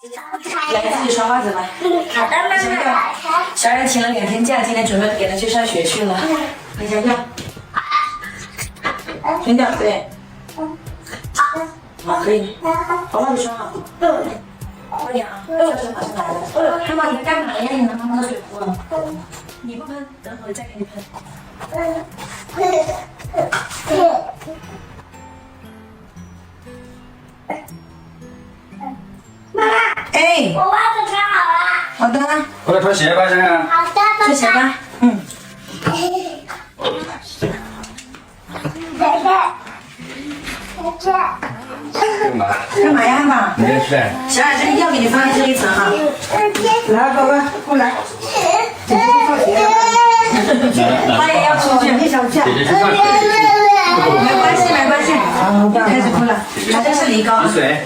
来自己刷袜子吧。好的，妈妈。小冉请了2天假，今天准备给他去上学去了。你想想，停掉，对。好，可以。把袜子穿好。快点啊！小沈马上来了。妈妈，你干嘛呀？你拿妈妈的水壶了。你不喷，等会儿再给你喷。妈妈，哎，我袜子穿好了。好的，过来脱鞋吧，现在。好的，妈妈。脱鞋吧。嗯。干嘛？干嘛呀，爸？没事。小冉，这个药给你放在这一层哈。来，宝宝，过来。姐姐去放鞋了。他也要出去，你想去？姐姐去放水。没关系，没关系。开始哭了，好像是梨膏。水。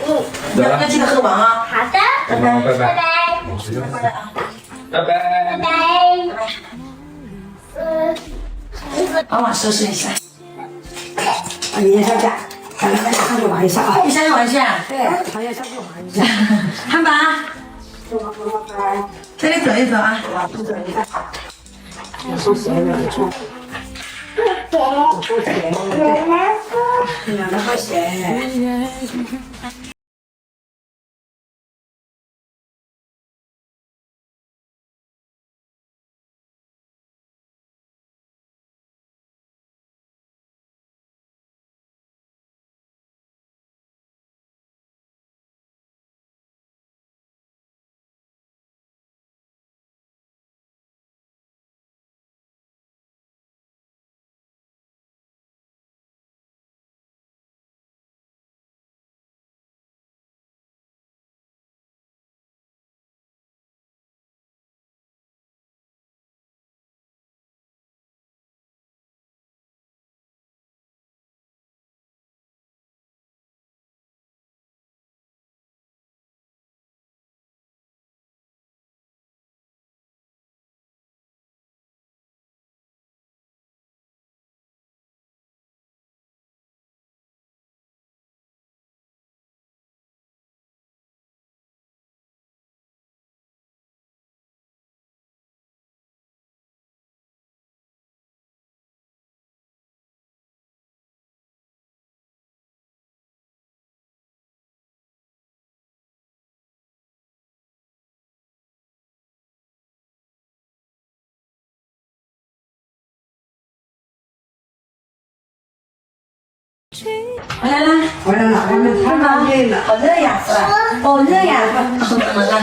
要记得喝完啊。好的，拜拜拜拜。拜拜。拜拜。帮忙收拾一下。你也上去，咱们上去玩一下啊！你下去玩去啊？对，他要上去玩一下。汉堡，这里走一走啊。收鞋了，收鞋，两个拖鞋。回来啦！回来了，外面太热了。好热呀，是吧？哦，热呀！怎么了？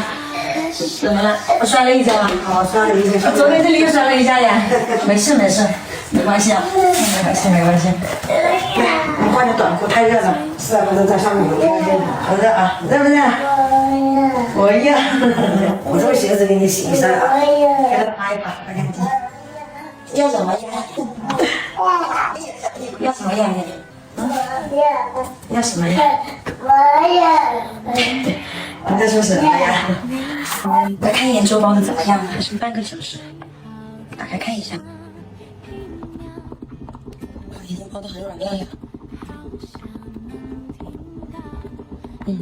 怎么了？我摔了一跤啊！好，算了一下。昨天这里又摔了一跤呀。没事没事，没关系啊，没关系没关系。你换件短裤，太热了。是啊，不能在上面有好热啊，热不热？我热。我这个鞋子给你洗一下啊。给他擦一把，快干净。要什么呀？要什么呀你？要什么呀？你在说什么呀？来看一眼粥包的怎么样？还剩半个小时，打开看一下。已经包的很软烂了。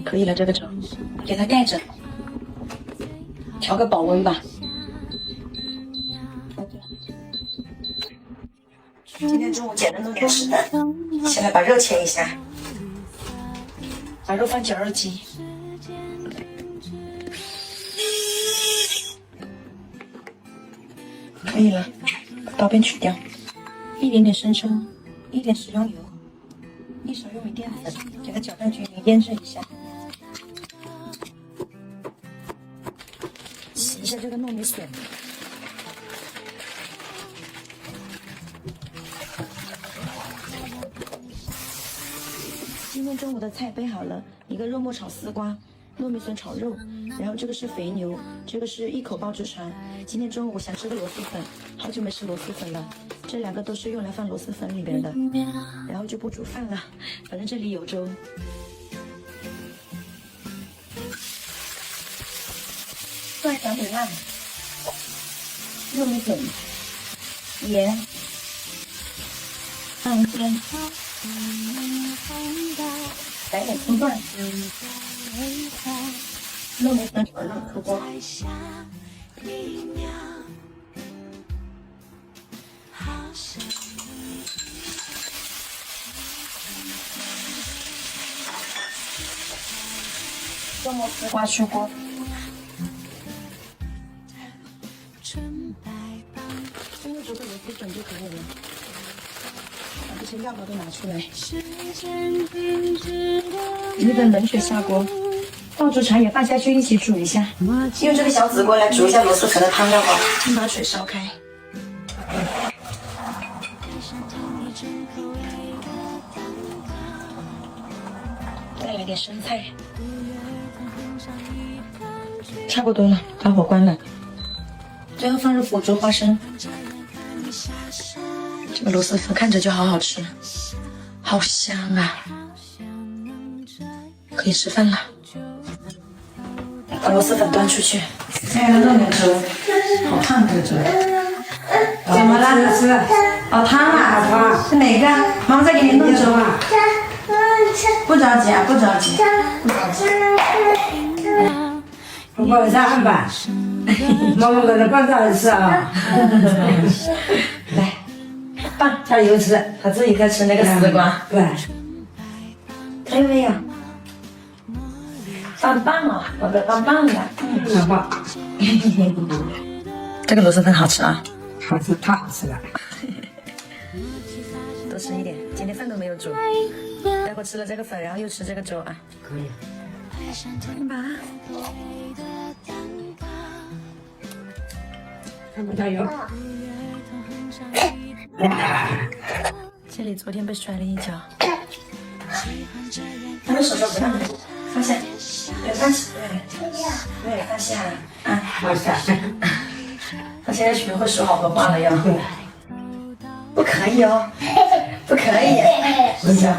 可以了，这个粥，给它盖着，调个保温吧。今天中午捡的弄点食蛋，先来把肉切一下，把肉放绞肉机。可以了，把刀片取掉，一点点生抽，一点食用油，一勺玉米淀粉，给它搅拌均匀，腌制一下。洗一下这个糯米笋。今天中午的菜备好了，一个肉末炒丝瓜，糯米笋炒肉，然后这个是肥牛，这个是一口爆汁肠。今天中午想吃个螺蛳粉，好久没吃螺蛳粉了，这2个都是用来放螺蛳粉里边的，然后就不煮饭了，反正这里有粥。蒜小米辣，糯米粉，盐，放鲜。来点葱段，糯米粉炒肉出锅。肉末丝瓜出锅。现在煮个螺蛳粉就可以了。把这些料包都拿出来。米粉冷水下锅，爆煮茶也放下去一起煮一下。用这个小紫锅来煮一下螺蛳粉的汤料吧。先把水烧开。再来点生菜。差不多了，把火关了。最后放入腐竹、花生。这个螺蛳粉看着就好好吃，好香啊！可以吃饭了。把螺蛳粉端出去。哎，弄点粥，好烫这个粥。怎么了？吃。哦，汤啊，汤。是哪个？妈妈再给你弄粥啊。不着急啊，不着急。不着急。我上案吧。妈妈给他拌上来吃啊。来，棒，加油吃，他自己在吃那个丝瓜。对。可以没有？棒棒哦，我的棒棒的。很棒。这个螺蛳粉好吃啊！好吃，太好吃了。多吃一点，今天饭都没有煮，待会吃了这个粉，然后又吃这个粥啊。可以。吧。加油！这里昨天被摔了一跤。他们手手不让你放下，对，放下，对，放下，啊，放下。他现在学会说好多话了要。不可以哦，不可以。不想。